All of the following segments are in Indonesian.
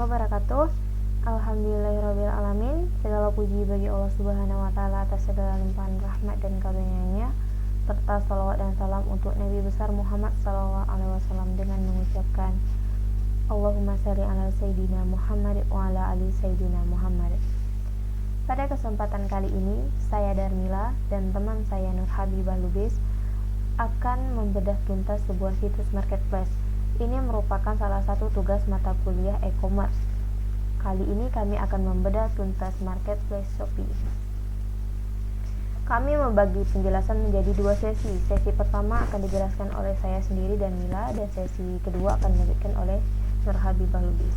wabarakatuh. Alhamdulillahirrabbilalamin. Segala puji bagi Allah Subhanahu wa Ta'ala atas segala limpahan rahmat dan karunia-Nya, serta salawat dan salam untuk Nabi besar Muhammad SAW dengan mengucapkan Allahumma shalli ala Sayyidina Muhammad wa ala ali Sayyidina Muhammad. Pada kesempatan kali ini, saya Darmila dan teman saya Nur Habibah Lubis akan membedah tuntas sebuah situs marketplace. Ini merupakan salah satu tugas mata kuliah e-commerce. Kali ini kami akan membedah tuntas marketplace Shopee. Kami membagi penjelasan menjadi dua sesi. Sesi pertama akan dijelaskan oleh saya sendiri dan Mila, dan sesi kedua akan dilanjutkan oleh Nur Habibah Lubis.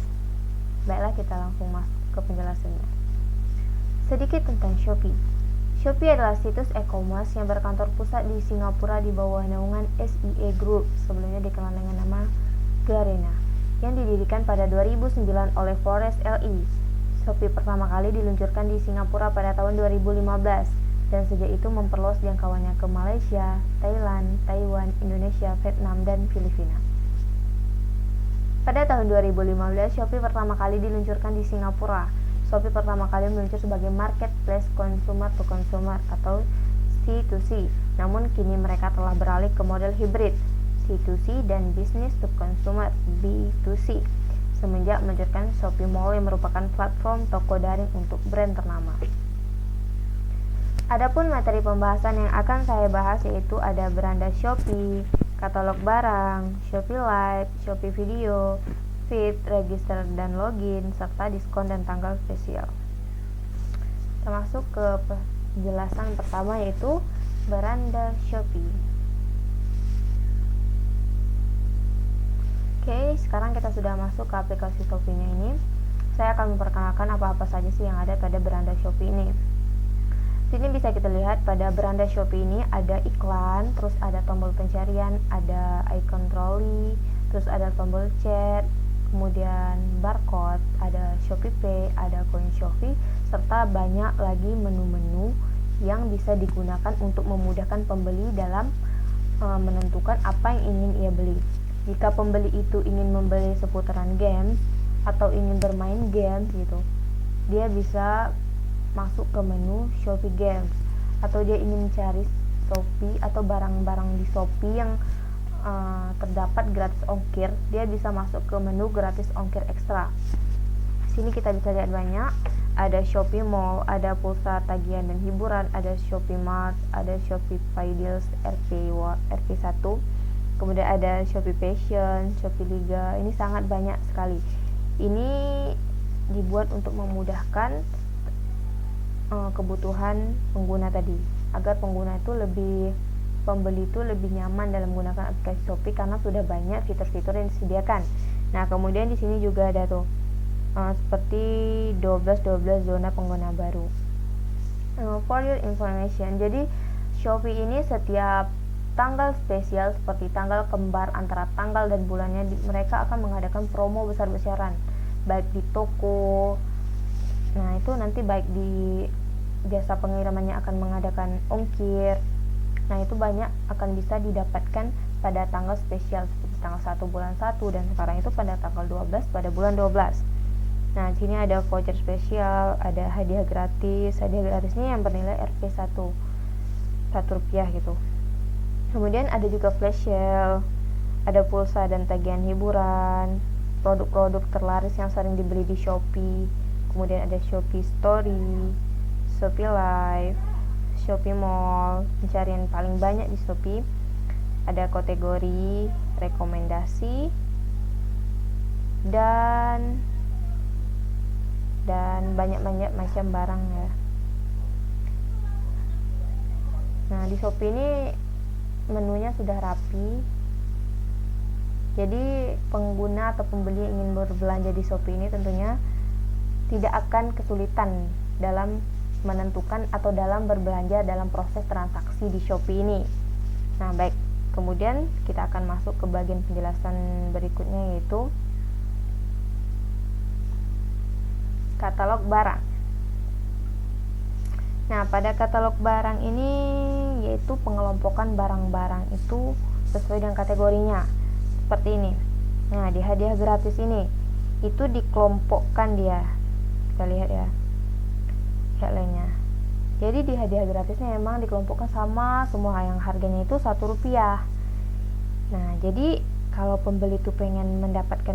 Baiklah, kita langsung masuk ke penjelasannya. Sedikit tentang Shopee. Shopee adalah situs e-commerce yang berkantor pusat di Singapura di bawah naungan SEA Group, sebelumnya dikenal dengan nama Garena, yang didirikan pada 2009 oleh Forest LE. Shopee pertama kali diluncurkan di Singapura pada tahun 2015 dan sejak itu memperluas jangkauannya ke Malaysia, Thailand, Taiwan, Indonesia, Vietnam, dan Filipina. Pada tahun 2015, Shopee pertama kali diluncurkan di Singapura. Shopee pertama kali meluncur sebagai marketplace consumer to consumer atau C2C. Namun kini mereka telah beralih ke model hibrid C2C dan business to consumer B2C semenjak meluncurkan Shopee Mall yang merupakan platform toko daring untuk brand ternama. Adapun materi pembahasan yang akan saya bahas yaitu ada beranda Shopee, katalog barang, Shopee Live, Shopee Video, feed, register dan login, serta diskon dan tanggal spesial. Kita masuk ke penjelasan pertama yaitu beranda Shopee. Oke, sekarang kita sudah masuk ke aplikasi Shopee-nya ini. Saya akan memperkenalkan apa-apa saja sih yang ada pada beranda Shopee ini. Sini bisa kita lihat pada beranda Shopee ini ada iklan, terus ada tombol pencarian, ada icon trolley, terus ada tombol chat, kemudian barcode, ada Shopee Pay, ada koin Shopee, serta banyak lagi menu-menu yang bisa digunakan untuk memudahkan pembeli dalam menentukan apa yang ingin ia beli. Jika pembeli itu ingin membeli seputaran games atau ingin bermain games gitu, dia bisa masuk ke menu Shopee Games, atau dia ingin cari Shopee atau barang-barang di Shopee yang terdapat gratis ongkir, dia bisa masuk ke menu gratis ongkir ekstra. Sini kita bisa lihat banyak, ada Shopee Mall, ada pulsa tagihan dan hiburan, ada Shopee Mart, ada Shopee Pay Deals RP1, kemudian ada Shopee Fashion, Shopee Liga. Ini sangat banyak sekali. Ini dibuat untuk memudahkan kebutuhan pengguna tadi, agar pengguna itu pembeli itu lebih nyaman dalam menggunakan aplikasi Shopee karena sudah banyak fitur-fitur yang disediakan. Nah, kemudian di sini juga ada tuh seperti 12 zona pengguna baru. For your information, jadi Shopee ini setiap tanggal spesial seperti tanggal kembar antara tanggal dan bulannya, mereka akan mengadakan promo besar-besaran, baik di toko. Nah, itu nanti baik di jasa pengirimannya akan mengadakan ongkir. Nah, itu banyak akan bisa didapatkan pada tanggal spesial seperti tanggal 1 bulan 1, dan sekarang itu pada tanggal 12 pada bulan 12. Nah, sini ada voucher spesial, ada hadiah gratis. Hadiah gratisnya yang bernilai Rp1 Rp1 gitu. Kemudian ada juga flash sale, ada pulsa dan tagihan hiburan, produk-produk terlaris yang sering dibeli di Shopee. Kemudian ada Shopee Story, Shopee Live, Shopee Mall, pencarian paling banyak di Shopee. Ada kategori, rekomendasi, dan banyak-banyak macam barang ya. Nah, di Shopee ini menunya sudah rapi, jadi pengguna atau pembeli yang ingin berbelanja di Shopee ini tentunya tidak akan kesulitan dalam menentukan atau dalam berbelanja dalam proses transaksi di Shopee ini. Nah, baik, kemudian kita akan masuk ke bagian penjelasan berikutnya, yaitu katalog barang. Nah, pada katalog barang ini yaitu pengelompokan barang-barang itu sesuai dengan kategorinya. Seperti ini. Nah, di hadiah gratis ini itu dikelompokkan dia. Kita lihat ya headline-nya. Jadi di hadiah gratisnya emang dikelompokkan sama semua yang harganya itu Rp1. Nah, jadi kalau pembeli itu pengen mendapatkan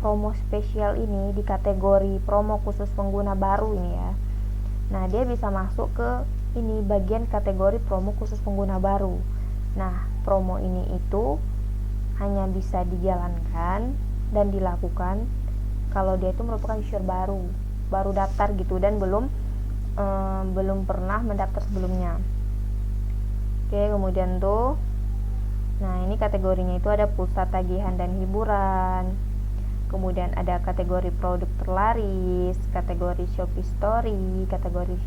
promo spesial ini di kategori promo khusus pengguna baru ini ya. Nah, dia bisa masuk ke ini bagian kategori promo khusus pengguna baru. Nah, promo ini itu hanya bisa dijalankan dan dilakukan kalau dia itu merupakan user baru daftar gitu dan belum pernah mendaftar sebelumnya. Oke, kemudian tuh nah ini kategorinya itu ada pulsa tagihan dan hiburan, kemudian ada kategori produk terlaris, kategori Shopee Story, kategori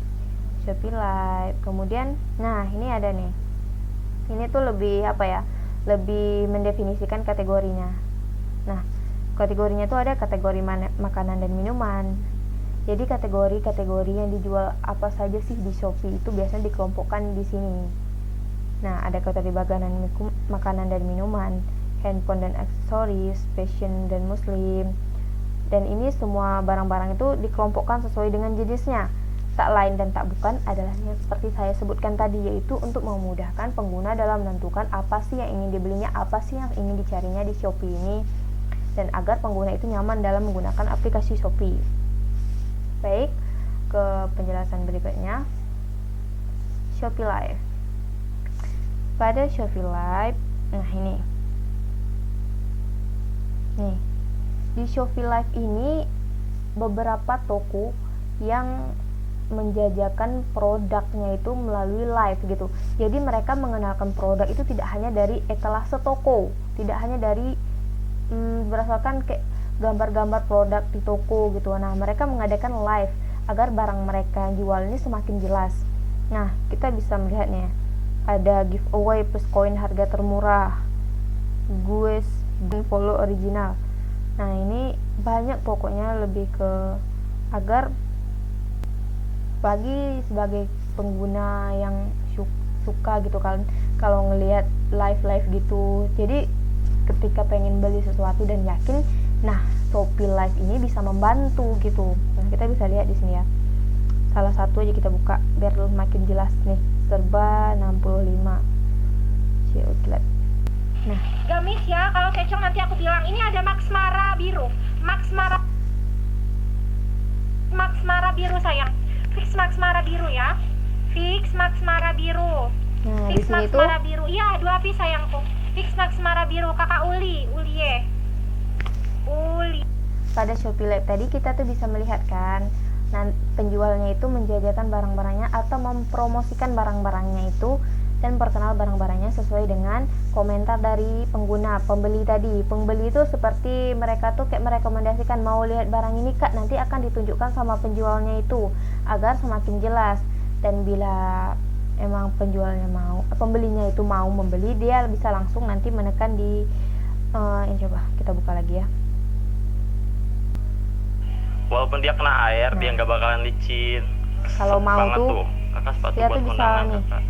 Shopee Live. Kemudian nah ini ada nih, ini tuh lebih lebih mendefinisikan kategorinya. Nah, kategorinya tuh ada kategori makanan dan minuman. Jadi kategori yang dijual apa saja sih di Shopee itu biasanya dikelompokkan di sini. Nah, ada kategori makanan dan minuman, handphone dan aksesoris, fashion dan muslim. Dan ini semua barang-barang itu dikelompokkan sesuai dengan jenisnya. Tak lain dan tak bukan adalah yang seperti saya sebutkan tadi, yaitu untuk memudahkan pengguna dalam menentukan apa sih yang ingin dibelinya, apa sih yang ingin dicarinya di Shopee ini, dan agar pengguna itu nyaman dalam menggunakan aplikasi Shopee. Baik, ke penjelasan berikutnya. Shopee Live. Pada Shopee Live, nah ini nih, di Shopee Live ini beberapa toko yang menjajakan produknya itu melalui live gitu. Jadi mereka mengenalkan produk itu tidak hanya dari etalase toko, tidak hanya dari berdasarkan kayak gambar-gambar produk di toko gitu. Nah, mereka mengadakan live agar barang mereka jual ini semakin jelas. Nah, kita bisa melihatnya. Ada giveaway plus koin harga termurah, gue dan follow original. Nah, ini banyak pokoknya lebih ke agar bagi sebagai pengguna yang suka gitu kan kalau ngelihat live gitu. Jadi ketika pengen beli sesuatu dan yakin, nah Shopee Live ini bisa membantu gitu. Nah, kita bisa lihat di sini ya. Salah satu aja kita buka biar makin jelas nih. Serba 65 Cioklat. Nah, gamis ya, kalau cecong nanti aku bilang. Ini ada Max Mara biru. Max Mara biru sayang. Fix Max Mara biru ya. Fix Max Mara biru. Nah, Fix di sini Max tuh Mara biru. Iya, 2 piece sayangku. Fix Max Mara biru, kakak Uli. Pada Shopee Live tadi kita tuh bisa melihat kan, nah penjualnya itu menjajakan barang-barangnya atau mempromosikan barang-barangnya itu dan perkenal barang-barangnya sesuai dengan komentar dari pengguna, pembeli tadi. Pembeli itu seperti mereka tuh kayak merekomendasikan, mau lihat barang ini kak, nanti akan ditunjukkan sama penjualnya itu agar semakin jelas. Dan bila emang pembelinya itu mau membeli, dia bisa langsung nanti menekan di ini coba kita buka lagi ya. Walaupun dia kena air, dia nggak bakalan licin. Kalau mau tuh, kakak sepatu dia buat tuh bisa kondangan, nih. kakak.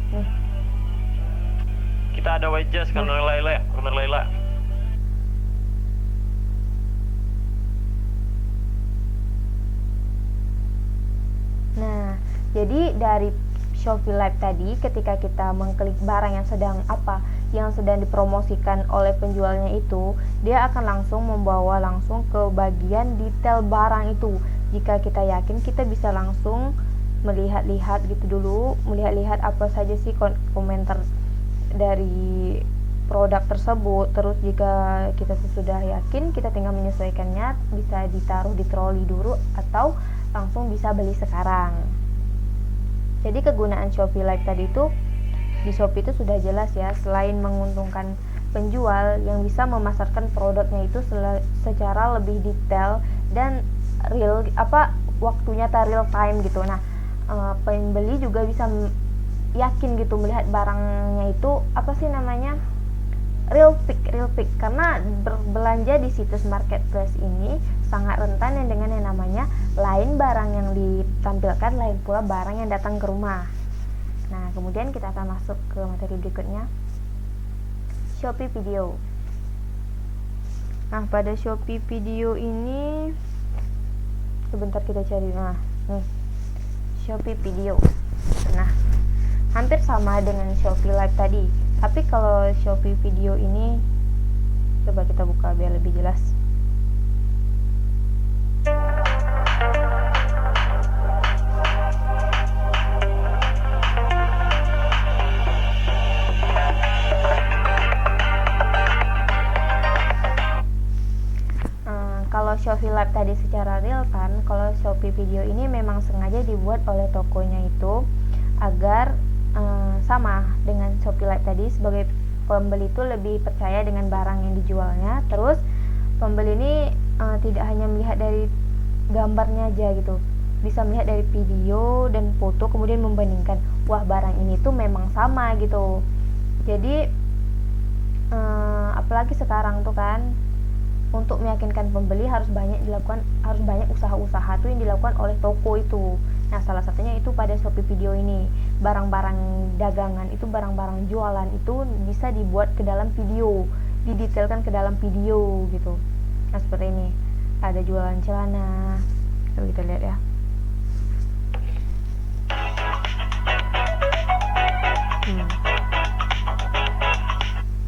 Kita ada wedges, Kamar Laila. Nah, jadi dari Shopee Live tadi, ketika kita mengklik barang yang sedang dipromosikan oleh penjualnya itu, dia akan langsung membawa langsung ke bagian detail barang itu. Jika kita yakin, kita bisa langsung melihat-lihat gitu dulu, melihat-lihat apa saja sih komentar dari produk tersebut. Terus jika kita sudah yakin, kita tinggal menyesuaikannya, bisa ditaruh di troli dulu atau langsung bisa beli sekarang. Jadi kegunaan Shopee Live tadi itu di Shopee itu sudah jelas ya, selain menguntungkan penjual yang bisa memasarkan produknya itu secara lebih detail dan real waktunya real time gitu. Nah, pembeli juga bisa yakin gitu melihat barangnya itu real pick karena berbelanja di situs marketplace ini sangat rentan dengan yang namanya lain barang yang ditampilkan, lain pula barang yang datang ke rumah. Nah, kemudian kita akan masuk ke materi berikutnya, Shopee Video. Nah, pada Shopee Video ini sebentar kita cari. Nah, nih Shopee Video. Nah, hampir sama dengan Shopee Live tadi. Tapi kalau Shopee Video ini coba kita buka biar lebih jelas. Kalau Shopee Live tadi secara real kan, kalau Shopee Video ini memang sengaja dibuat oleh tokonya itu agar sama dengan Shopee Live tadi, sebagai pembeli itu lebih percaya dengan barang yang dijualnya. Terus pembeli ini tidak hanya melihat dari gambarnya aja gitu, bisa melihat dari video dan foto, kemudian membandingkan, wah barang ini tuh memang sama gitu. Jadi apalagi sekarang tuh kan, untuk meyakinkan pembeli harus banyak usaha-usaha tuh yang dilakukan oleh toko itu. Nah, salah satunya itu pada Shopee Video ini, barang-barang dagangan itu, barang-barang jualan itu bisa dibuat ke dalam video, didetailkan ke dalam video gitu. Nah, seperti ini ada jualan celana, coba kita lihat ya.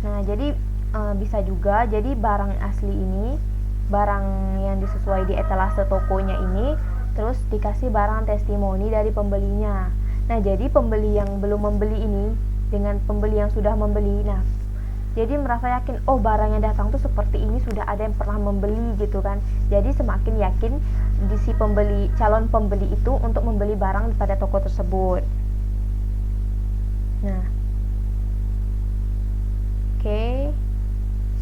Nah, jadi bisa juga jadi barang asli ini, barang yang disesuai di etalase tokonya ini, terus dikasih barang testimoni dari pembelinya. Nah, jadi pembeli yang belum membeli ini dengan pembeli yang sudah membeli, nah jadi merasa yakin, oh barang yang datang tuh seperti ini, sudah ada yang pernah membeli gitu kan. Jadi semakin yakin di si pembeli, calon pembeli itu untuk membeli barang pada toko tersebut. Nah, oke.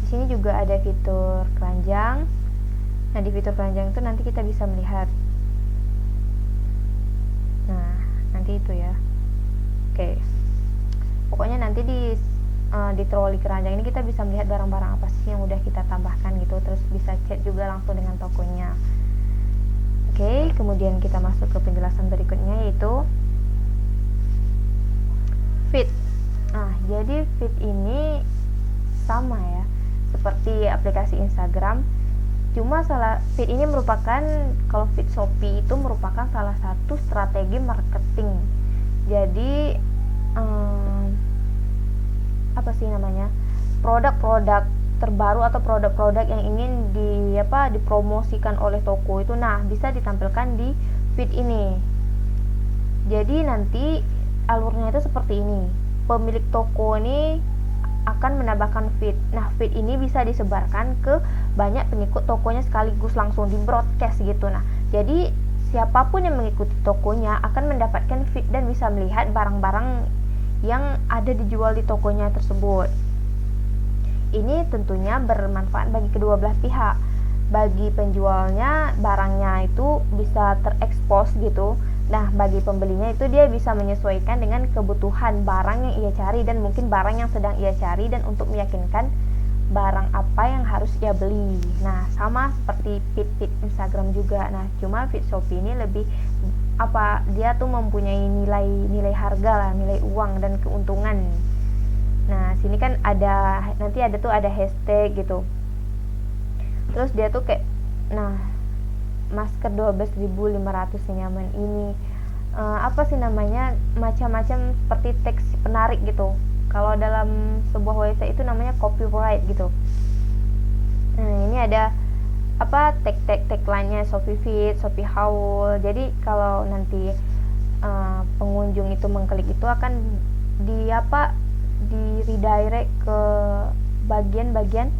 Di sini juga ada fitur keranjang. Nah, di fitur keranjang itu nanti kita bisa melihat. Nah, nanti itu ya. Oke. Pokoknya nanti di troli keranjang ini kita bisa melihat barang-barang apa sih yang udah kita tambahkan gitu. Terus bisa chat juga langsung dengan tokonya. Oke, kemudian kita masuk ke penjelasan berikutnya, yaitu feed. Nah, jadi feed ini sama ya seperti aplikasi Instagram, cuma feed ini merupakan, kalau feed Shopee itu merupakan salah satu strategi marketing. Jadi apa sih namanya, produk-produk terbaru atau produk-produk yang ingin dipromosikan oleh toko itu, nah bisa ditampilkan di feed ini. Jadi nanti alurnya itu seperti ini, pemilik toko ini akan menambahkan feed. Nah, feed ini bisa disebarkan ke banyak pengikut tokonya sekaligus, langsung di broadcast gitu. Nah, jadi siapapun yang mengikuti tokonya akan mendapatkan feed dan bisa melihat barang-barang yang ada dijual di tokonya tersebut. Ini tentunya bermanfaat bagi kedua belah pihak. Bagi penjualnya, barangnya itu bisa terekspos gitu. Nah, bagi pembelinya itu dia bisa menyesuaikan dengan kebutuhan barang yang ia cari dan mungkin barang yang sedang ia cari, dan untuk meyakinkan barang apa yang harus ia beli. Nah, sama seperti feed Instagram juga. Nah, cuma feed Shopee ini lebih dia tuh mempunyai nilai harga lah, nilai uang dan keuntungan. Nah, sini kan nanti ada hashtag gitu. Terus dia tuh kayak, nah, masker 12.500 senyaman ini, apa sih namanya, macam-macam seperti teks penarik gitu. Kalau dalam sebuah website itu namanya copyright gitu. Nah, ini ada tagline-nya Shopee Feed, Shopee Haul. Jadi kalau nanti pengunjung itu mengklik itu akan di redirect ke bagian-bagian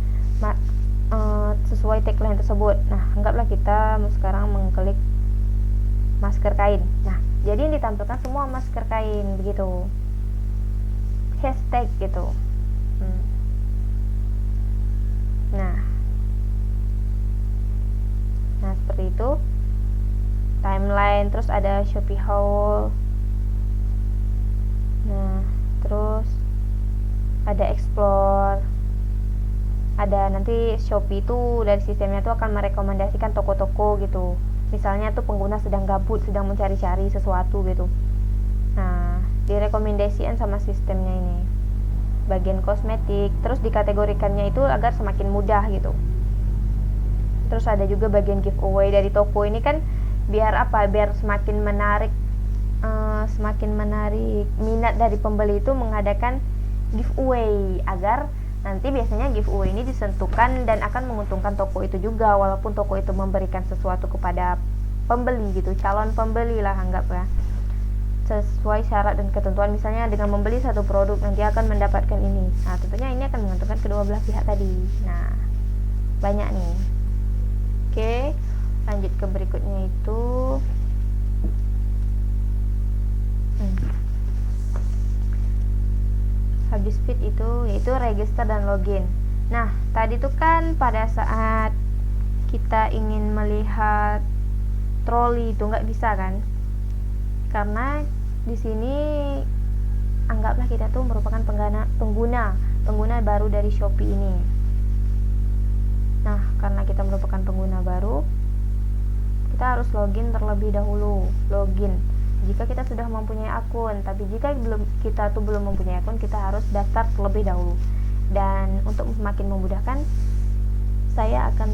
sesuai tagline tersebut. Nah, anggaplah kita sekarang mengklik masker kain. Nah, jadi yang ditampilkan semua masker kain begitu, hashtag gitu. Nah, seperti itu timeline. Terus ada Shopee Haul. Nah, terus ada explore. Ada nanti Shopee itu dari sistemnya tuh akan merekomendasikan toko-toko gitu. Misalnya tuh pengguna sedang gabut, sedang mencari-cari sesuatu gitu. Nah, direkomendasikan sama sistemnya ini. Bagian kosmetik, terus dikategorikannya itu agar semakin mudah gitu. Terus ada juga bagian giveaway dari toko ini kan, biar apa, biar semakin menarik minat dari pembeli itu mengadakan giveaway, agar nanti biasanya giveaway ini disentuhkan dan akan menguntungkan toko itu juga, walaupun toko itu memberikan sesuatu kepada pembeli gitu, calon pembeli lah anggap ya, sesuai syarat dan ketentuan. Misalnya dengan membeli satu produk nanti akan mendapatkan ini. Nah, tentunya ini akan menguntungkan kedua belah pihak tadi. Nah, banyak nih. Oke, lanjut ke berikutnya itu habis feed itu yaitu register dan login. Nah, tadi tuh kan pada saat kita ingin melihat troli itu nggak bisa kan, karena di sini anggaplah kita tuh merupakan pengguna baru dari Shopee ini. Nah, karena kita merupakan pengguna baru, kita harus login terlebih dahulu. Login jika kita sudah mempunyai akun, tapi jika kita belum mempunyai akun, kita harus daftar terlebih dahulu. Dan untuk semakin memudahkan, saya akan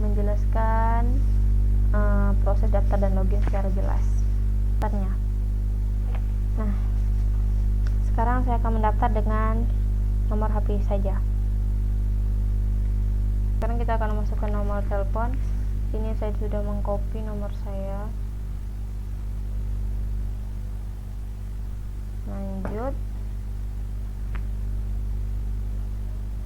menjelaskan proses daftar dan login secara jelas. Daftarnya. Nah, sekarang saya akan mendaftar dengan nomor HP saja. Sekarang kita akan masukkan nomor telepon. Ini saya sudah mengcopy nomor saya. Lanjut.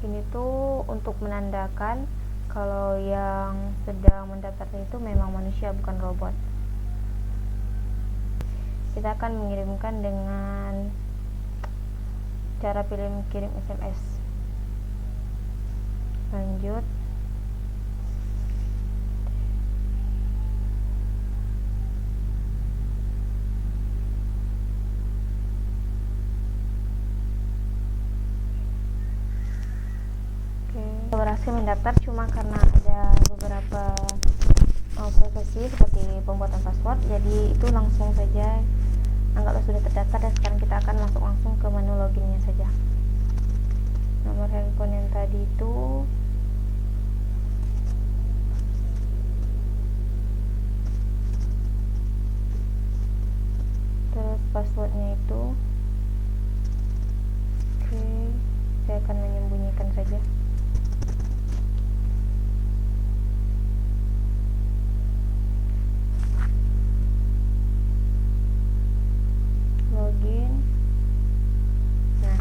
Ini tuh untuk menandakan kalau yang sedang mendaftar itu memang manusia, bukan robot. Kita akan mengirimkan dengan cara kirim SMS. Lanjut. Berhasil mendaftar, cuma karena ada beberapa privasi seperti pembuatan password, jadi itu langsung saja anggaplah sudah terdaftar. Dan sekarang kita akan masuk langsung ke menu loginnya saja. Nomor handphone yang tadi itu terus passwordnya itu oke, saya akan menyembunyikan saja. Login. Nah,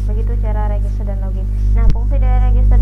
begitu cara register dan login. Nah, fungsi dari register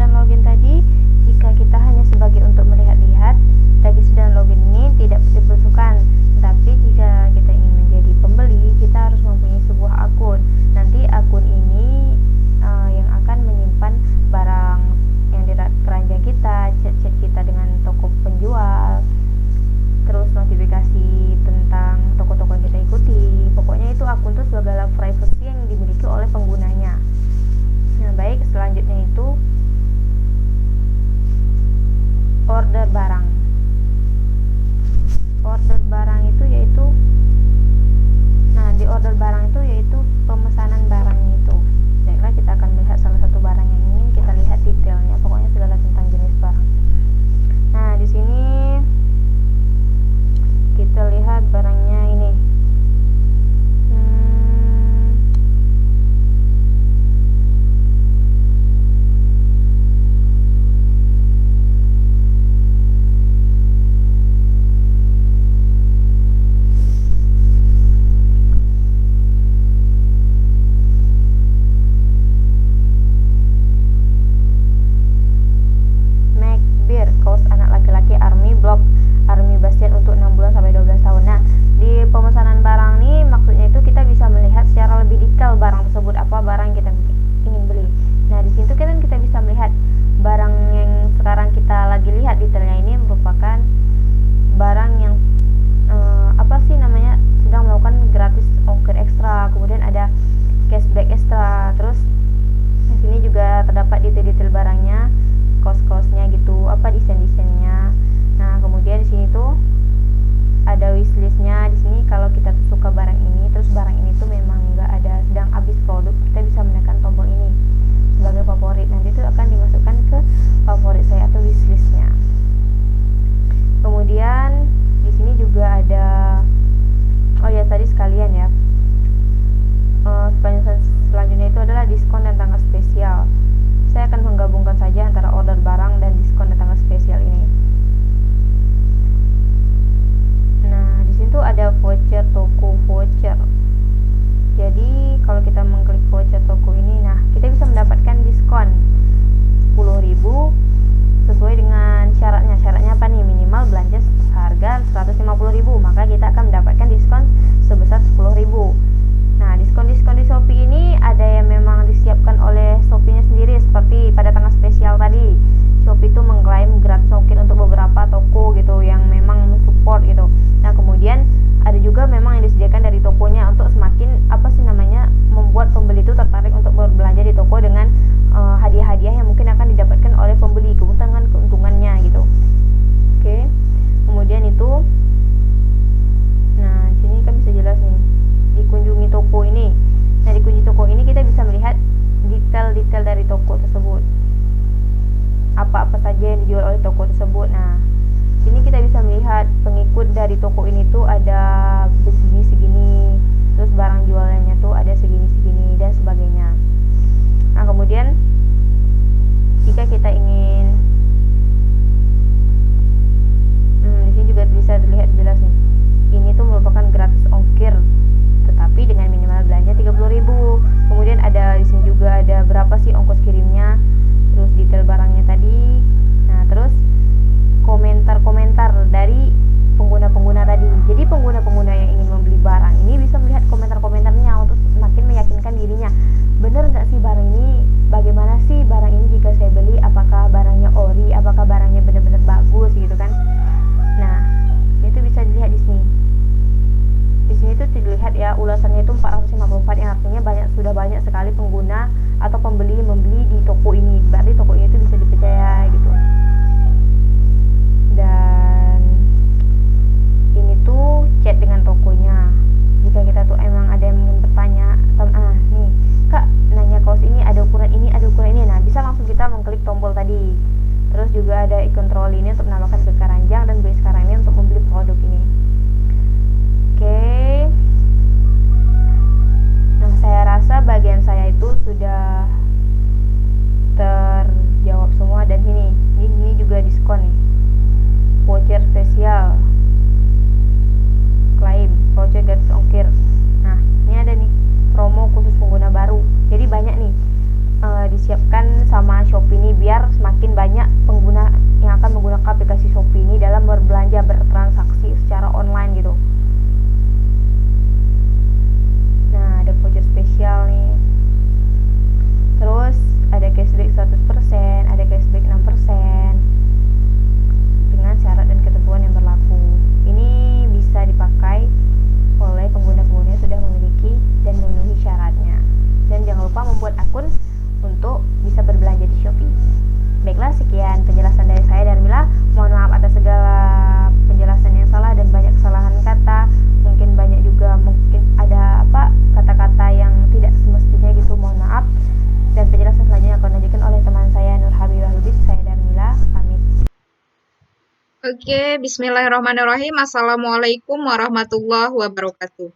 Oke, bismillahirrahmanirrahim. Assalamualaikum warahmatullahi wabarakatuh.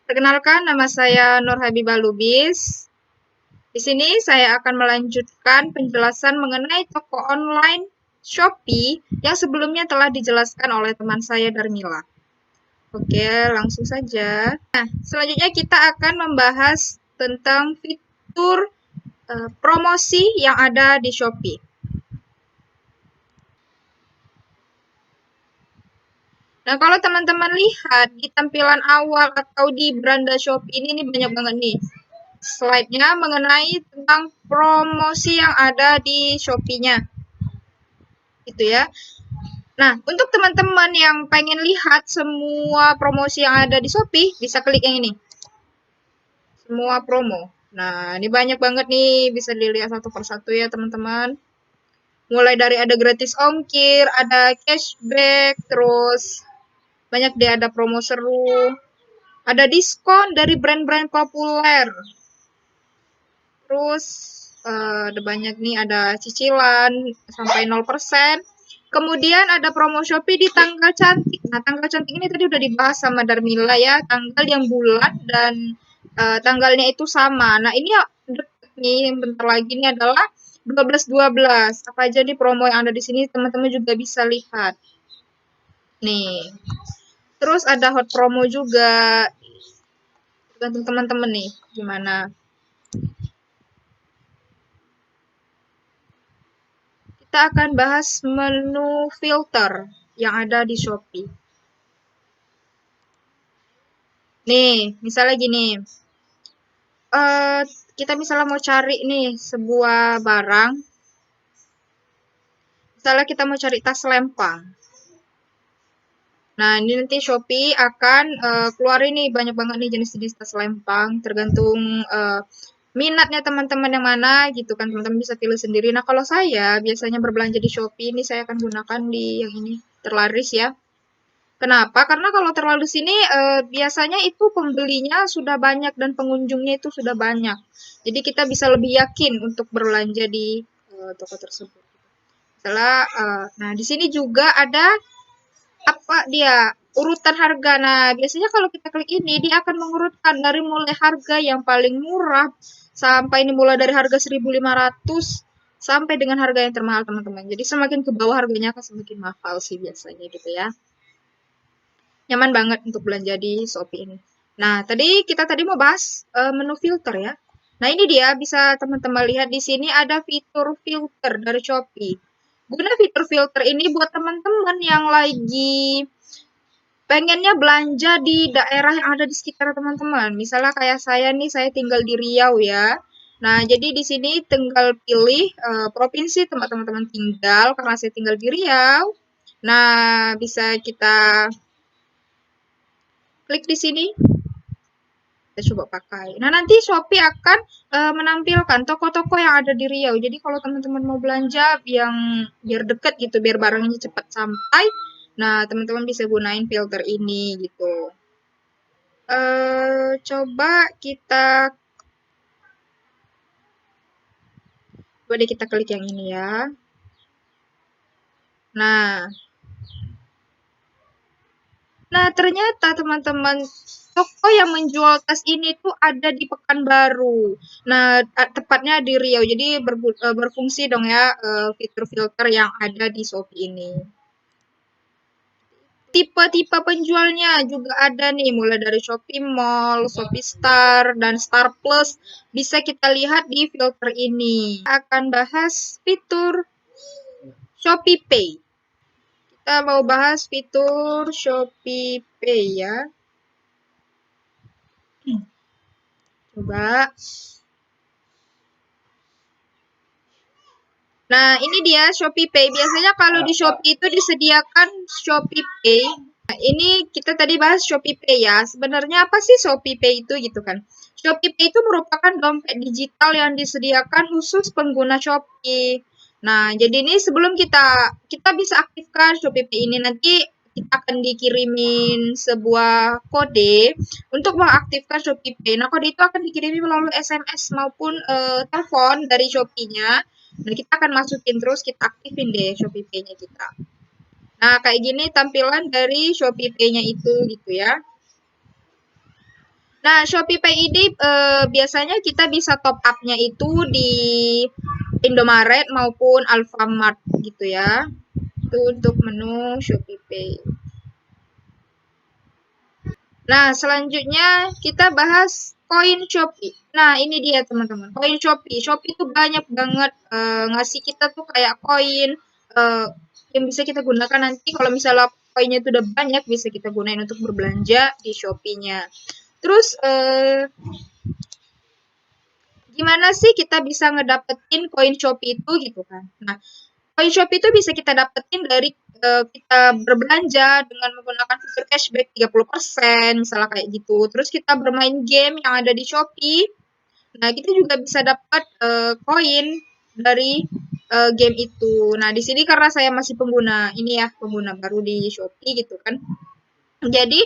Perkenalkan, nama saya Nur Habibah Lubis. Di sini saya akan melanjutkan penjelasan mengenai toko online Shopee yang sebelumnya telah dijelaskan oleh teman saya Darmila. Oke, langsung saja. Nah, selanjutnya kita akan membahas tentang fitur promosi yang ada di Shopee. Nah, kalau teman-teman lihat di tampilan awal atau di beranda Shopee ini banyak banget nih slide-nya mengenai tentang promosi yang ada di Shopee-nya. Gitu ya. Nah, untuk teman-teman yang pengen lihat semua promosi yang ada di Shopee, bisa klik yang ini. Semua promo. Nah, ini banyak banget nih, bisa dilihat satu persatu ya teman-teman. Mulai dari ada gratis ongkir, ada cashback, terus banyak deh, ada promo seru, ada diskon dari brand-brand populer. Terus ada banyak nih, ada cicilan sampai 0%. Kemudian ada promo Shopee di tanggal cantik. Nah, tanggal cantik ini tadi udah dibahas sama Darmila ya, tanggal yang bulan dan tanggalnya itu sama. Nah, ini ya deket nih, bentar lagi ini adalah 12/12. Apa aja nih promo yang ada di sini, teman-teman juga bisa lihat. Nih. Terus ada hot promo juga. Tergantung teman-teman nih gimana. Kita akan bahas menu filter yang ada di Shopee. Nih, misalnya gini. Kita misalnya mau cari nih sebuah barang. Misalnya kita mau cari tas lempang. Nah, ini nanti Shopee akan keluarin nih banyak banget nih jenis-jenis tas lempang, tergantung minatnya teman-teman yang mana gitu kan, teman-teman bisa pilih sendiri. Nah, kalau saya biasanya berbelanja di Shopee ini saya akan gunakan di yang ini, terlaris ya. Kenapa? Karena kalau terlalu sini biasanya itu pembelinya sudah banyak dan pengunjungnya itu sudah banyak. Jadi kita bisa lebih yakin untuk berbelanja di toko tersebut. Setelah, nah di sini juga ada apa dia urutan harga. Nah, biasanya kalau kita klik ini dia akan mengurutkan dari mulai harga yang paling murah sampai ini mulai dari harga 1.500 sampai dengan harga yang termahal teman-teman. Jadi semakin ke bawah harganya akan semakin mahal sih biasanya gitu ya. Nyaman banget untuk belanja di Shopee ini. Nah, kita tadi mau bahas menu filter ya. Nah, ini dia bisa teman-teman lihat di sini ada fitur filter dari Shopee. Guna fitur filter ini buat teman-teman yang lagi pengennya belanja di daerah yang ada di sekitar teman-teman. Misalnya kayak saya nih, saya tinggal di Riau ya. Nah, jadi di sini tinggal pilih provinsi tempat teman-teman tinggal. Karena saya tinggal di Riau. Nah, bisa kita klik di sini. Kita coba pakai. Nah, nanti Shopee akan menampilkan toko-toko yang ada di Riau. Jadi kalau teman-teman mau belanja yang biar deket gitu, biar barangnya cepat sampai, nah teman-teman bisa gunain filter ini gitu. Coba deh kita klik yang ini ya. Nah, ternyata teman-teman, toko yang menjual tas ini tuh ada di Pekanbaru. Nah, tepatnya di Riau. Jadi berfungsi dong ya fitur filter yang ada di Shopee ini. Tipe-tipe penjualnya juga ada nih, mulai dari Shopee Mall, Shopee Star, dan Star Plus. Bisa kita lihat di filter ini. Kita akan bahas fitur Shopee Pay. Kita mau bahas fitur Shopee Pay ya. Coba. Nah, ini dia Shopee Pay. Biasanya kalau di Shopee itu disediakan Shopee Pay. Nah, ini kita tadi bahas Shopee Pay ya. Sebenarnya apa sih Shopee Pay itu gitu kan? Shopee Pay itu merupakan dompet digital yang disediakan khusus pengguna Shopee. Nah, jadi ini sebelum kita bisa aktifkan Shopee Pay ini, nanti kita akan dikirimin sebuah kode untuk mengaktifkan Shopee Pay. Nah, kode itu akan dikirimin melalui SMS maupun telepon dari Shopee-nya. Dan kita akan masukin terus, kita aktifin deh Shopee Pay-nya kita. Nah, kayak gini tampilan dari Shopee Pay-nya itu gitu ya. Nah, Shopee Pay ini biasanya kita bisa top up-nya itu di Indomaret maupun Alfamart gitu ya. Itu untuk menu Shopee Pay. Nah, selanjutnya kita bahas koin Shopee. Nah, ini dia teman-teman, koin Shopee. Shopee itu banyak banget ngasih kita tuh kayak koin yang bisa kita gunakan nanti kalau misalnya koinnya itu udah banyak bisa kita gunain untuk berbelanja di Shopee-nya. Terus gimana sih kita bisa ngedapetin koin Shopee itu gitu kan? Nah, koin Shopee itu bisa kita dapetin dari kita berbelanja dengan menggunakan fitur cashback 30%, misalnya kayak gitu. Terus kita bermain game yang ada di Shopee. Nah, kita juga bisa dapat koin dari game itu. Nah, di sini karena saya masih pengguna ini ya, pengguna baru di Shopee gitu kan. Jadi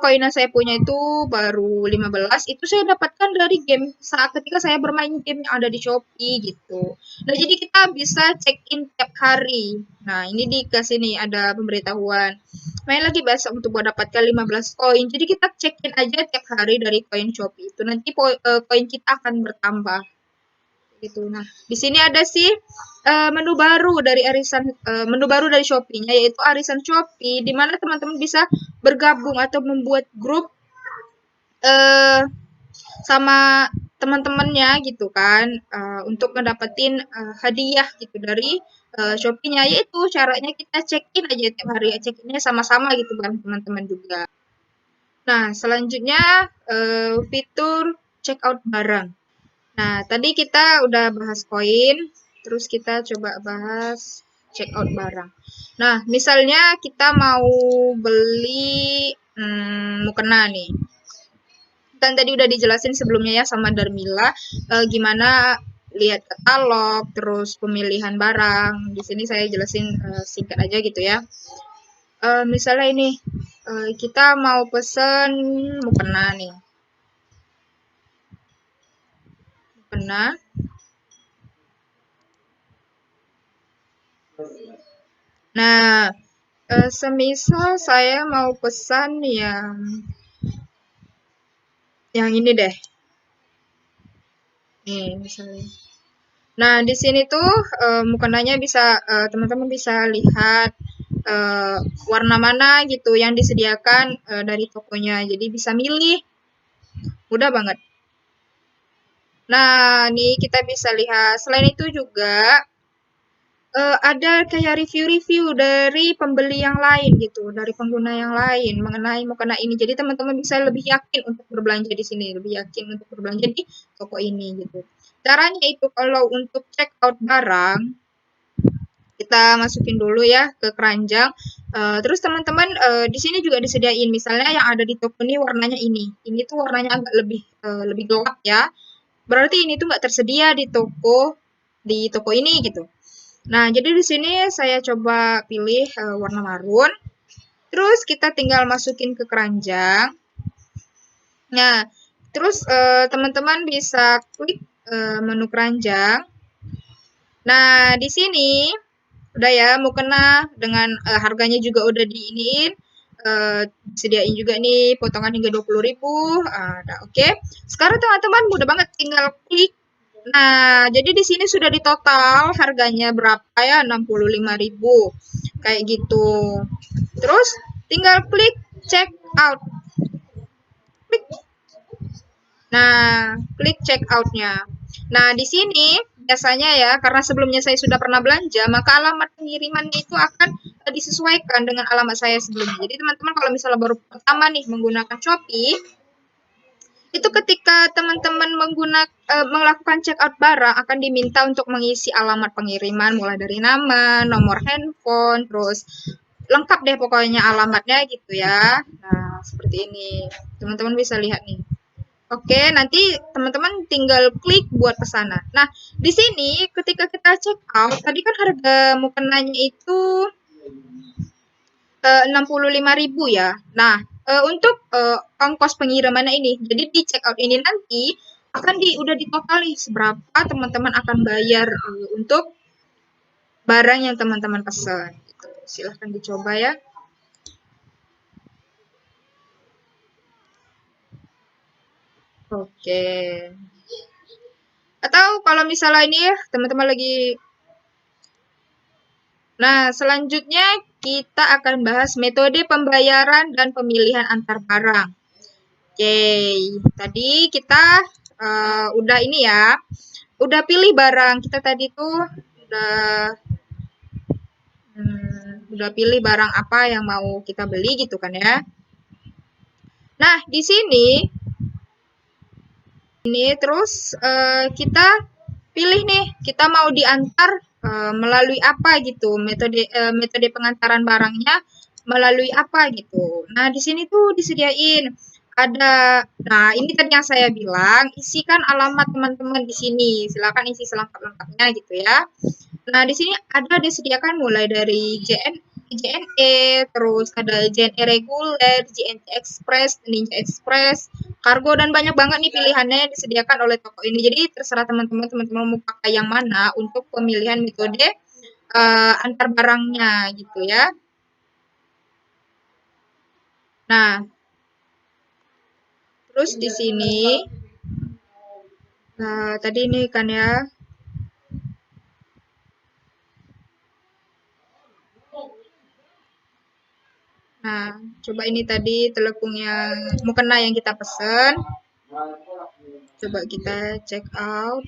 koin yang saya punya itu baru 15, itu saya dapatkan dari game saat ketika saya bermain game yang ada di Shopee gitu. Nah, jadi kita bisa check in tiap hari. Nah, ini dikasih nih ada pemberitahuan. Main lagi besok untuk mendapatkan 15 koin. Jadi kita check in aja tiap hari dari koin Shopee itu. Nanti koin kita akan bertambah gitu. Nah, di sini ada sih menu baru dari menu baru dari Shopee-nya yaitu arisan Shopee di mana teman-teman bisa bergabung atau membuat grup sama teman-temannya gitu kan untuk ngedapetin hadiah gitu dari Shopee-nya, yaitu caranya kita check-in aja tiap hari, check-innya sama-sama gitu kan teman-teman juga. Nah, selanjutnya fitur check out barang. Nah, tadi kita udah bahas koin, terus kita coba bahas check out barang. Nah, misalnya kita mau beli mukena nih. Kan tadi udah dijelasin sebelumnya ya sama Darmila gimana lihat katalog, terus pemilihan barang. Di sini saya jelasin singkat aja gitu ya. Misalnya ini kita mau pesen mukena nih. Mukena. Nah, semisal saya mau pesan yang ini deh. Nih, misalnya. Nah, di sini tuh mukenanya bisa teman-teman bisa lihat warna mana gitu yang disediakan dari tokonya. Jadi bisa milih. Mudah banget. Nah, nih kita bisa lihat. Selain itu juga ada kayak review-review dari pembeli yang lain gitu, dari pengguna yang lain mengenai mukena ini. Jadi teman-teman bisa lebih yakin untuk berbelanja di sini, lebih yakin untuk berbelanja di toko ini gitu. Caranya itu kalau untuk check out barang, kita masukin dulu ya ke keranjang. Terus teman-teman di sini juga disediain misalnya yang ada di toko ini warnanya ini. Ini tuh warnanya agak lebih gelap ya. Berarti ini tuh nggak tersedia di toko ini gitu. Nah, jadi di sini saya coba pilih warna marun. Terus kita tinggal masukin ke keranjang. Nah, terus teman-teman bisa klik menu keranjang. Nah, di sini udah ya mukena dengan harganya juga udah diiniin. Disediain juga nih potongan hingga 20.000. Nah, oke. Sekarang teman-teman mudah banget tinggal klik. Nah, jadi di sini sudah ditotal harganya berapa ya? 65.000. Kayak gitu. Terus tinggal klik check out. Klik. Nah, klik check out-nya. Nah, di sini biasanya ya, karena sebelumnya saya sudah pernah belanja, maka alamat pengiriman itu akan disesuaikan dengan alamat saya sebelumnya. Jadi teman-teman kalau misalnya baru pertama nih menggunakan Shopee, itu ketika teman-teman melakukan check out barang akan diminta untuk mengisi alamat pengiriman mulai dari nama, nomor handphone, terus lengkap deh pokoknya alamatnya gitu ya. Nah, seperti ini. Teman-teman bisa lihat nih. Oke, nanti teman-teman tinggal klik buat pesanan. Nah, di sini ketika kita check out, tadi kan harga mukenanya itu 65.000 ya. Nah, untuk ongkos pengirimannya ini, jadi di check out ini nanti akan udah ditotal nih seberapa teman-teman akan bayar untuk barang yang teman-teman pesan. Gitu. Silahkan dicoba ya. Oke. Atau kalau misalnya ini ya, teman-teman lagi. Nah, selanjutnya kita akan bahas metode pembayaran dan pemilihan antar barang. Oke, tadi kita udah ini ya, udah pilih barang. Kita tadi tuh udah pilih barang apa yang mau kita beli gitu kan ya. Nah, di sini terus kita pilih nih, kita mau diantar melalui apa gitu, metode pengantaran barangnya melalui apa gitu. Nah, di sini tuh disediain ada, nah ini tadi yang saya bilang, isikan alamat teman-teman di sini. Silakan isi selengkap-lengkapnya gitu ya. Nah, di sini ada disediakan mulai dari JNE, terus ada JNE reguler, JNE Express, Ninja Express, kargo, dan banyak banget nih pilihannya yang disediakan oleh toko ini. Jadi terserah teman-teman mau pakai yang mana untuk pemilihan metode antar barangnya gitu ya. Nah, terus di sini tadi ini kan ya. Nah, coba ini tadi telepungnya mukena yang kita pesen. Coba kita check out.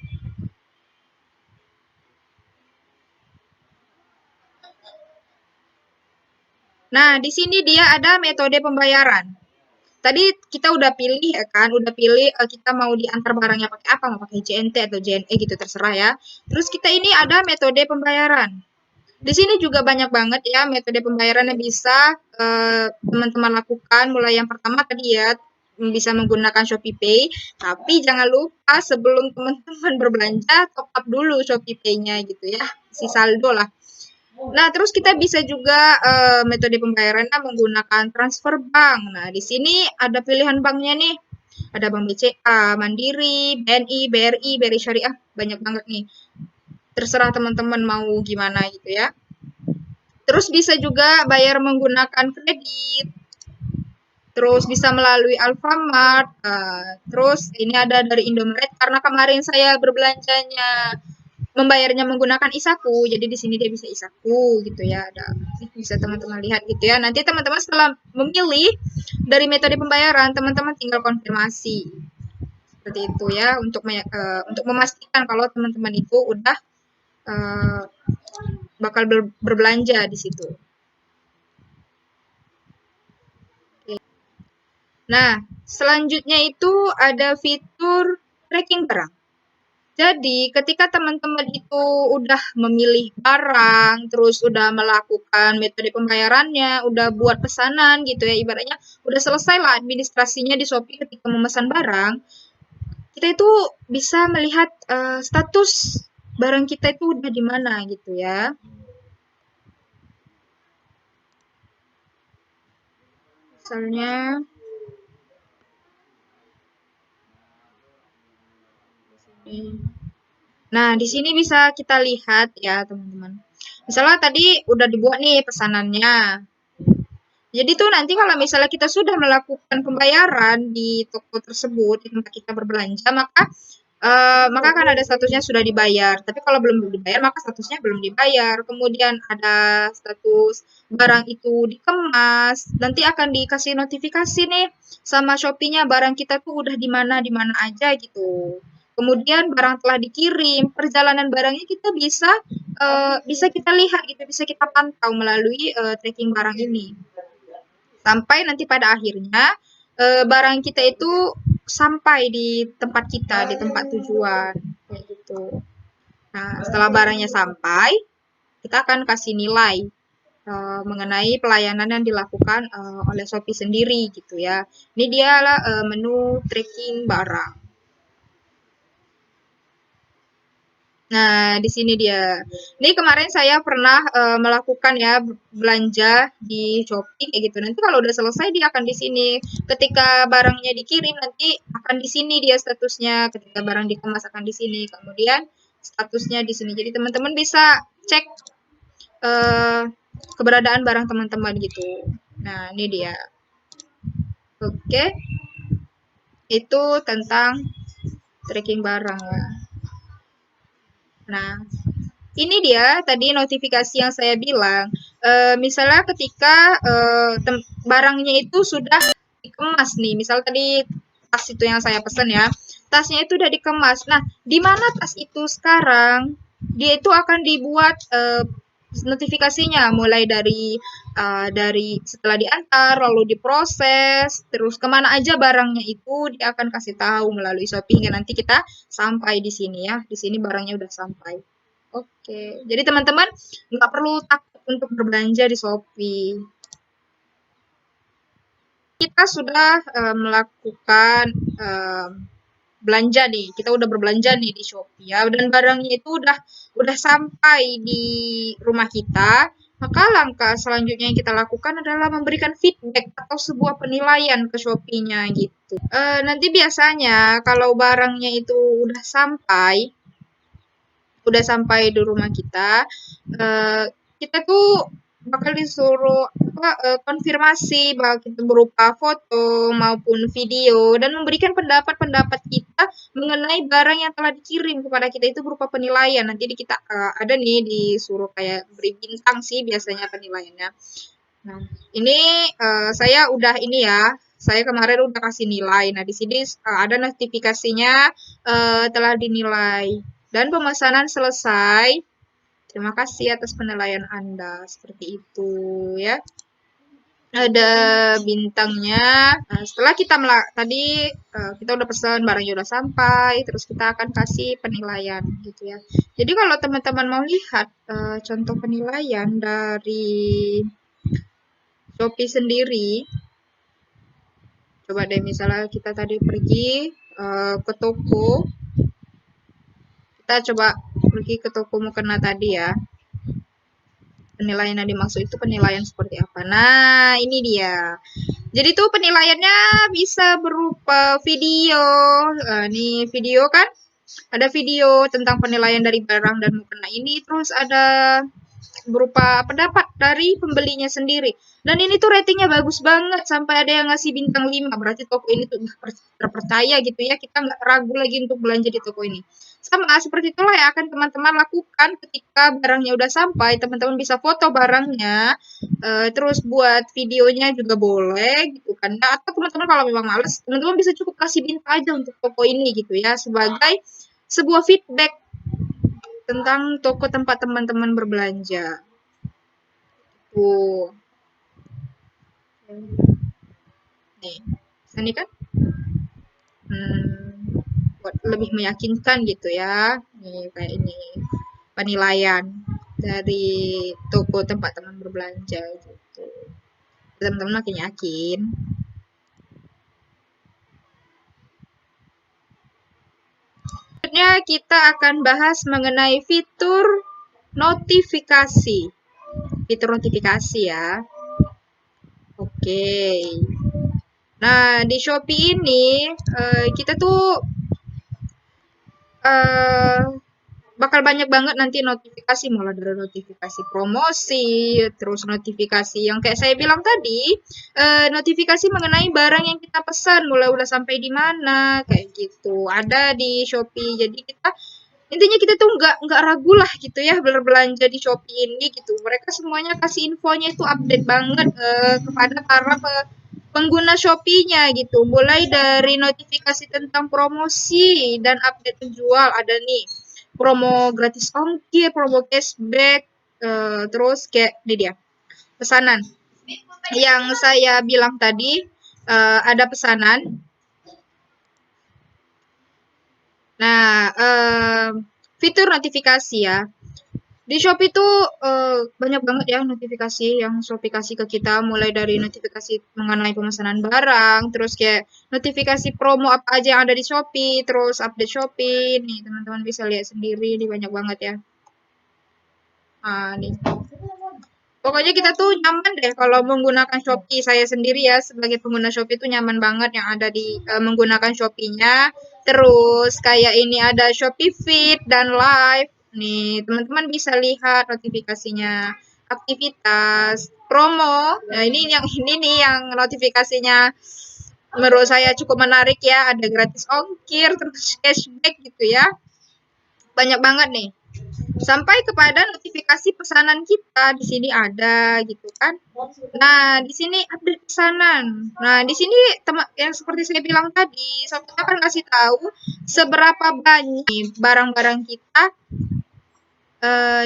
Nah, di sini dia ada metode pembayaran. Tadi kita udah pilih ya kan, udah pilih kita mau diantar barangnya pakai apa, mau pakai JNT atau JNE gitu terserah ya. Terus kita ini ada metode pembayaran. Di sini juga banyak banget ya metode pembayaran yang bisa teman-teman lakukan. Mulai yang pertama tadi ya, bisa menggunakan Shopee Pay, tapi jangan lupa sebelum teman-teman berbelanja top up dulu Shopee Pay-nya gitu ya, si saldo lah. Nah, terus kita bisa juga metode pembayarannya menggunakan transfer bank. Nah, di sini ada pilihan banknya nih. Ada Bank BCA, Mandiri, BNI, BRI, BRI Syariah, banyak banget nih. Terserah teman-teman mau gimana gitu ya. Terus bisa juga bayar menggunakan kredit. Terus bisa melalui Alfamart. Terus ini ada dari Indomaret karena kemarin saya berbelanjanya membayarnya menggunakan Isaku, jadi di sini dia bisa Isaku gitu ya. Ada bisa teman-teman lihat gitu ya. Nanti teman-teman setelah memilih dari metode pembayaran, teman-teman tinggal konfirmasi seperti itu ya untuk memastikan kalau teman-teman itu udah bakal berbelanja di situ. Nah, selanjutnya itu ada fitur tracking barang. Jadi, ketika teman-teman itu udah memilih barang, terus udah melakukan metode pembayarannya, udah buat pesanan gitu ya, ibaratnya udah selesai lah administrasinya di Shopee ketika memesan barang, kita itu bisa melihat status barang kita itu udah di mana gitu ya. Misalnya, nah, di sini bisa kita lihat ya, teman-teman. Misalnya tadi udah dibuat nih pesanannya. Jadi tuh nanti kalau misalnya kita sudah melakukan pembayaran di toko tersebut, di tempat kita berbelanja, maka kan ada statusnya sudah dibayar. Tapi kalau belum dibayar, maka statusnya belum dibayar. Kemudian ada status barang itu dikemas. Nanti akan dikasih notifikasi nih sama Shopee-nya barang kita tuh udah di mana aja gitu. Kemudian barang telah dikirim, perjalanan barangnya kita bisa kita lihat gitu, bisa kita pantau melalui tracking barang ini. Sampai nanti pada akhirnya barang kita itu sampai di tempat kita, di tempat tujuan kayak gitu. Nah, setelah barangnya sampai, kita akan kasih nilai mengenai pelayanan yang dilakukan oleh Shopee sendiri gitu ya. Ini dialah menu tracking barang. Nah, di sini dia. Ini kemarin saya pernah melakukan ya belanja di Shopee kayak gitu. Nanti kalau udah selesai dia akan di sini. Ketika barangnya dikirim nanti akan di sini dia statusnya. Ketika barang dikemas akan di sini. Kemudian statusnya di sini. Jadi teman-teman bisa cek keberadaan barang teman-teman gitu. Nah, ini dia. Oke, itu tentang tracking barang ya. Nah, ini dia tadi notifikasi yang saya bilang. Misalnya ketika barangnya itu sudah dikemas nih, misal tadi tas itu yang saya pesan ya, tasnya itu udah dikemas. Nah, di mana tas itu sekarang? Dia itu akan dibuat notifikasinya mulai dari setelah diantar lalu diproses terus kemana aja barangnya itu dia akan kasih tahu melalui Shopee hingga nanti kita sampai di sini ya. Di sini barangnya udah sampai. Oke, jadi teman-teman nggak perlu takut untuk berbelanja di Shopee. Kita sudah melakukan belanja nih, kita udah berbelanja nih di Shopee ya, dan barangnya itu udah sampai di rumah kita. Maka langkah selanjutnya yang kita lakukan adalah memberikan feedback atau sebuah penilaian ke Shopee-nya gitu. Nanti biasanya kalau barangnya itu udah sampai di rumah kita, kita tuh bakal disuruh konfirmasi bahwa kita berupa foto maupun video dan memberikan pendapat-pendapat kita mengenai barang yang telah dikirim kepada kita itu berupa penilaian. Nanti kita ada nih disuruh kayak beri bintang sih biasanya penilaiannya. Nah, ini saya udah ini ya. Saya kemarin udah kasih nilai. Nah, di sini ada notifikasinya telah dinilai dan pemesanan selesai. Terima kasih atas penilaian Anda. Seperti itu ya. Ada bintangnya. Nah, setelah kita tadi kita udah pesan barangnya udah sampai, terus kita akan kasih penilaian gitu ya. Jadi kalau teman-teman mau lihat contoh penilaian dari Shopee sendiri, coba deh misalnya kita tadi pergi ke toko, kita coba pergi ke toko mukena tadi ya. Penilaian yang dimaksud itu penilaian seperti apa? Nah, ini dia. Jadi tuh penilaiannya bisa berupa video. Ini video kan? Ada video tentang penilaian dari barang dan mukena ini. Terus ada berupa pendapat dari pembelinya sendiri. Dan ini tuh ratingnya bagus banget sampai ada yang ngasih bintang 5. Berarti toko ini tuh terpercaya gitu ya. Kita nggak ragu lagi untuk belanja di toko ini. Sama seperti itulah yang akan teman-teman lakukan ketika barangnya udah sampai. Teman-teman bisa foto barangnya, terus buat videonya juga boleh gitu kan. Nah, atau teman-teman kalau memang males, teman-teman bisa cukup kasih bintang aja untuk toko ini gitu ya sebagai sebuah feedback tentang toko tempat teman-teman berbelanja. Tuh. Nih, ini kan buat lebih meyakinkan gitu ya. Nih kayak ini penilaian dari toko tempat teman berbelanja gitu. Teman-teman makin yakin. Selanjutnya kita akan bahas mengenai fitur notifikasi. Fitur notifikasi ya. Oke. Nah, di Shopee ini kita tuh bakal banyak banget nanti notifikasi, mulai dari notifikasi promosi, terus notifikasi yang kayak saya bilang tadi, notifikasi mengenai barang yang kita pesan, mulai udah sampai di mana, kayak gitu. Ada di Shopee. Jadi intinya kita tuh nggak ragu lah gitu ya berbelanja di Shopee ini gitu. Mereka semuanya kasih infonya itu update banget kepada para pengguna Shopee-nya gitu. Mulai dari notifikasi tentang promosi dan update penjual ada nih. Promo gratis ongkir, promo cashback, terus kayak ini dia. Pesanan. Yang saya bilang tadi ada pesanan. Nah, fitur notifikasi ya. Di Shopee tuh banyak banget ya notifikasi yang Shopee kasih ke kita, mulai dari notifikasi mengenai pemesanan barang, terus kayak notifikasi promo apa aja yang ada di Shopee, terus update Shopee. Nih, teman-teman bisa lihat sendiri, ini banyak banget ya. Nih. Pokoknya kita tuh nyaman deh kalau menggunakan Shopee. Saya sendiri ya sebagai pengguna Shopee tuh nyaman banget yang ada di menggunakan Shopee-nya. Terus kayak ini ada Shopee Feed dan Live. Nih, teman-teman bisa lihat notifikasinya. aktivitas, promo. Nah, ini nih yang notifikasinya menurut saya cukup menarik ya. Ada gratis ongkir, terus cashback gitu ya. Banyak banget nih. Sampai kepada notifikasi pesanan kita di sini ada gitu kan. Nah, di sini update pesanan. Nah, di sini yang seperti saya bilang tadi, Shopee akan kasih tahu seberapa banyak barang-barang kita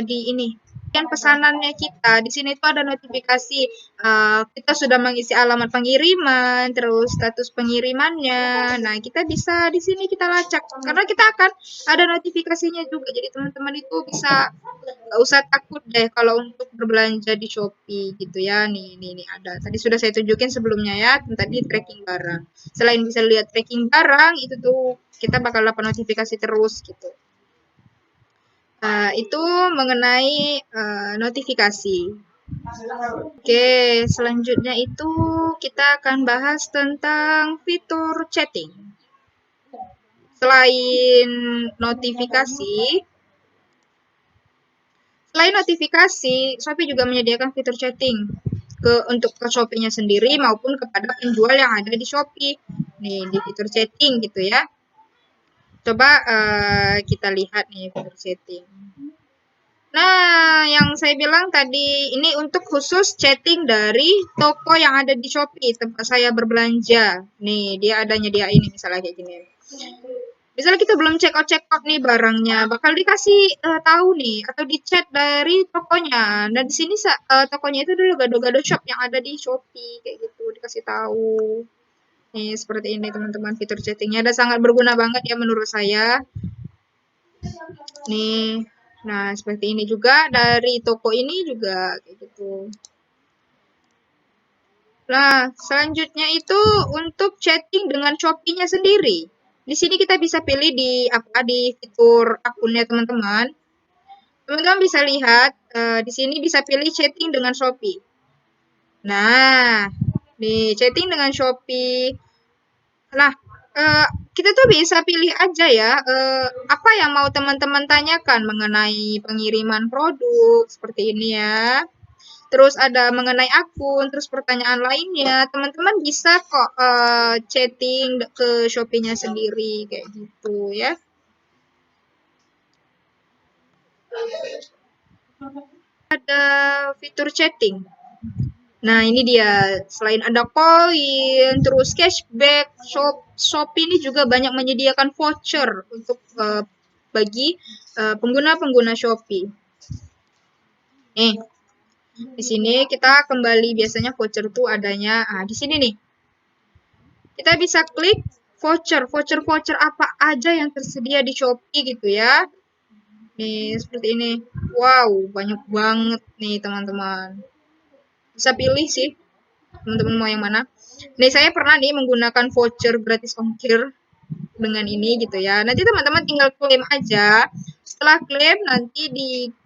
di ini pesanannya kita. Di sini tuh ada notifikasi kita sudah mengisi alamat pengiriman, terus status pengirimannya. Nah, kita bisa di sini kita lacak karena kita akan ada notifikasinya juga. Jadi teman-teman itu bisa nggak usah takut deh kalau untuk berbelanja di Shopee gitu ya. Nih ada. Tadi sudah saya tunjukin sebelumnya ya, tadi tracking barang. Selain bisa lihat tracking barang, itu tuh kita bakal dapat notifikasi terus gitu. Itu mengenai notifikasi. Oke, selanjutnya itu kita akan bahas tentang fitur chatting. Selain notifikasi, Shopee juga menyediakan fitur chatting untuk ke Shopee-nya sendiri maupun kepada penjual yang ada di Shopee. Nih, di fitur chatting gitu ya. Coba kita lihat nih fitur chatting. Nah, yang saya bilang tadi ini untuk khusus chatting dari toko yang ada di Shopee tempat saya berbelanja. Nih, dia ada nyediain ini misalnya kayak gini. Misalnya kita belum check out nih barangnya, bakal dikasih tahu nih atau di chat dari tokonya. Dan di sini tokonya itu dulu Gado-Gado Shop yang ada di Shopee kayak gitu dikasih tahu. Nih, seperti ini teman-teman fitur chattingnya ada sangat berguna banget ya menurut saya. Nih, nah seperti ini juga dari toko ini juga kayak gitu. Nah, selanjutnya itu untuk chatting dengan Shopee-nya sendiri. Di sini kita bisa pilih di fitur akunnya teman-teman. Teman-teman bisa lihat di sini bisa pilih chatting dengan Shopee. Nah, di chatting dengan Shopee. Nah, kita tuh bisa pilih aja ya apa yang mau teman-teman tanyakan mengenai pengiriman produk seperti ini ya. Terus ada mengenai akun, terus pertanyaan lainnya, teman-teman bisa kok chatting ke Shopee-nya sendiri kayak gitu ya. Ada fitur chatting. Nah, ini dia. Selain ada koin, terus cashback, Shopee ini juga banyak menyediakan voucher untuk bagi pengguna-pengguna Shopee. Nih, di sini kita kembali biasanya voucher tuh adanya di sini nih. Kita bisa klik voucher apa aja yang tersedia di Shopee gitu ya. Nih, seperti ini. Wow, banyak banget nih teman-teman. Bisa pilih sih, teman-teman mau yang mana. Nih, saya pernah nih menggunakan voucher gratis ongkir dengan ini gitu ya. Nanti teman-teman tinggal klaim aja. Setelah klaim, nanti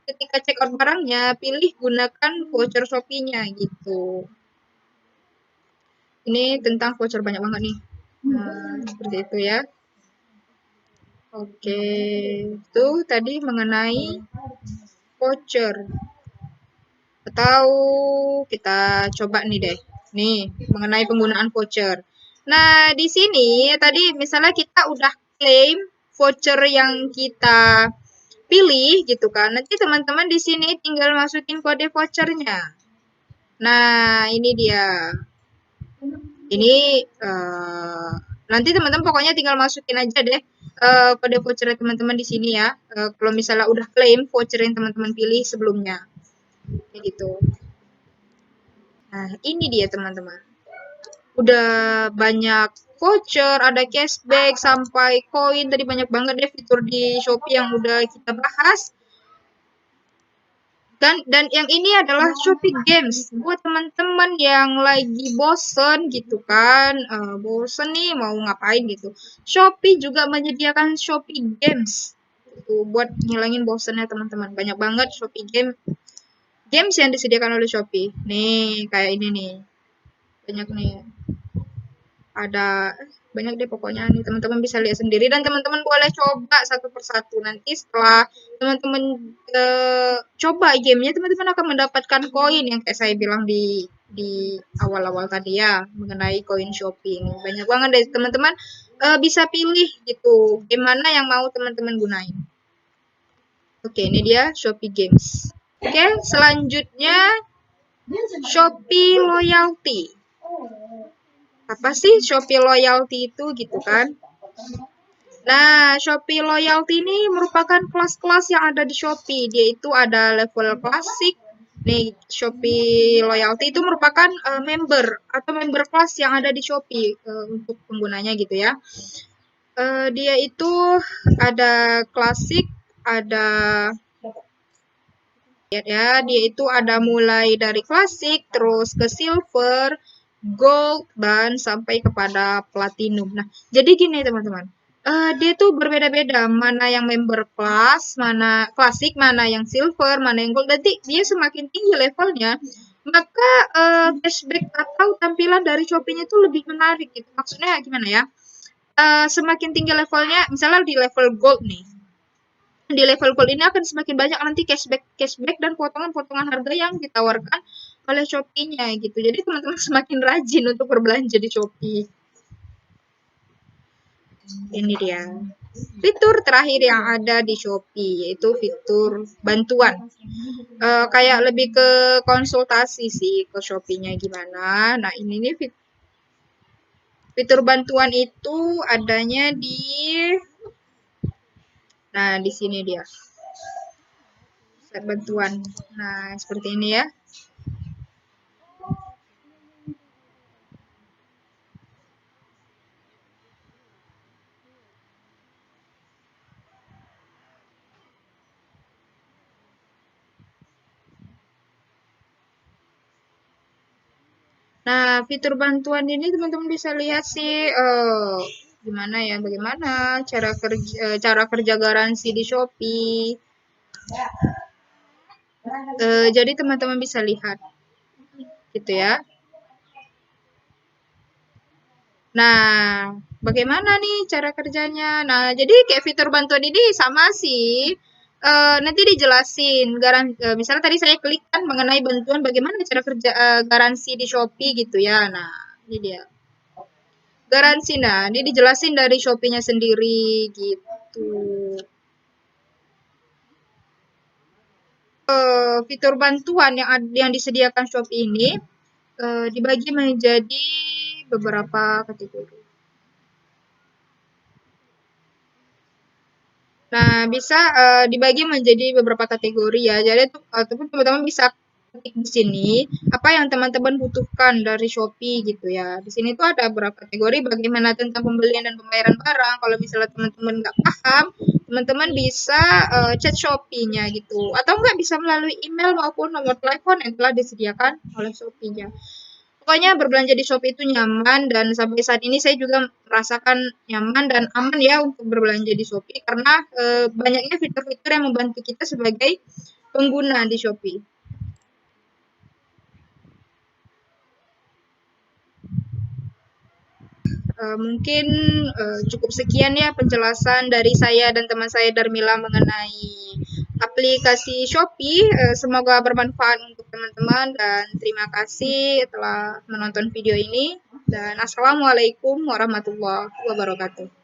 ketika check out barangnya, pilih gunakan voucher Shopee-nya gitu. Ini tentang voucher banyak banget nih. Nah, seperti itu ya. Oke, itu tadi mengenai voucher. Atau kita coba nih deh. Nih, mengenai penggunaan voucher. Nah, di sini tadi misalnya kita udah klaim voucher yang kita pilih gitu kan. Nanti teman-teman di sini tinggal masukin kode vouchernya. Nah, ini dia. Ini nanti teman-teman pokoknya tinggal masukin aja deh kode voucher teman-teman di sini ya. Kalau misalnya udah klaim voucher yang teman-teman pilih sebelumnya. Kayak gitu. Nah, ini dia teman-teman. Udah banyak voucher, ada cashback, sampai koin. Tadi banyak banget deh fitur di Shopee yang udah kita bahas. Dan yang ini adalah Shopee Games. Buat teman-teman yang lagi bosen gitu kan. Bosen nih mau ngapain gitu. Shopee juga menyediakan Shopee Games. Gitu, buat ngilangin bosennya teman-teman. Banyak banget Shopee Games yang disediakan oleh Shopee. Nih, kayak ini nih. Banyak nih. ada banyak deh pokoknya nih, teman-teman bisa lihat sendiri dan teman-teman boleh coba satu persatu. Nanti setelah teman-teman coba gamenya, teman-teman akan mendapatkan koin yang kayak saya bilang di awal-awal tadi ya, mengenai koin Shopee ini. Banyak banget deh teman-teman, bisa pilih gitu game mana yang mau teman-teman gunain. Oke, ini dia Shopee Games. Oke, selanjutnya Shopee Loyalty. Apa sih Shopee Loyalty itu gitu kan? Nah, Shopee Loyalty ini merupakan kelas-kelas yang ada di Shopee. Dia itu ada level klasik. Nih, Shopee Loyalty itu merupakan member atau member kelas yang ada di Shopee untuk penggunanya gitu ya. Dia itu ada klasik, ada ya, dia itu ada mulai dari klasik, terus ke silver, gold, dan sampai kepada platinum. Nah, jadi gini teman-teman, dia tuh berbeda-beda, mana yang member kelas, mana klasik, mana yang silver, mana yang gold. Nanti dia semakin tinggi levelnya, maka cashback atau tampilan dari Shopee-nya itu lebih menarik gitu. Maksudnya gimana ya? Semakin tinggi levelnya, misalnya di level gold nih, di level gold ini akan semakin banyak nanti cashback dan potongan-potongan harga yang ditawarkan oleh Shopee-nya gitu. Jadi teman-teman semakin rajin untuk berbelanja di Shopee. Ini dia fitur terakhir yang ada di Shopee, yaitu fitur bantuan. Kayak lebih ke konsultasi sih ke Shopee-nya gimana. Nah, ini nih fitur bantuan itu adanya di sini dia. Set bantuan. Nah, seperti ini ya. Nah, fitur bantuan ini teman-teman bisa lihat sih gimana ya, bagaimana cara kerja garansi di Shopee. Jadi teman-teman bisa lihat gitu ya. Nah, bagaimana nih cara kerjanya? Nah, jadi kayak fitur bantuan ini sama sih. Nanti dijelasin misalnya tadi saya klik kan mengenai bantuan bagaimana cara kerja garansi di Shopee gitu ya. Nah, ini dia. Garansi, nah ini dijelasin dari Shopee-nya sendiri gitu. Fitur bantuan yang disediakan Shopee ini dibagi menjadi beberapa kategori. Nah, bisa dibagi menjadi beberapa kategori ya. Jadi teman-teman bisa ketik di sini apa yang teman-teman butuhkan dari Shopee gitu ya. Di sini tuh ada beberapa kategori bagaimana tentang pembelian dan pembayaran barang. Kalau misalnya teman-teman nggak paham, teman-teman bisa chat Shopee-nya gitu. Atau nggak bisa melalui email maupun nomor telepon yang telah disediakan oleh Shopee-nya. Pokoknya berbelanja di Shopee itu nyaman dan sampai saat ini saya juga merasakan nyaman dan aman ya untuk berbelanja di Shopee karena banyaknya fitur-fitur yang membantu kita sebagai pengguna di Shopee. Mungkin cukup sekian ya penjelasan dari saya dan teman saya Darmila mengenai aplikasi Shopee. Semoga bermanfaat untuk teman-teman dan terima kasih telah menonton video ini dan assalamualaikum warahmatullahi wabarakatuh.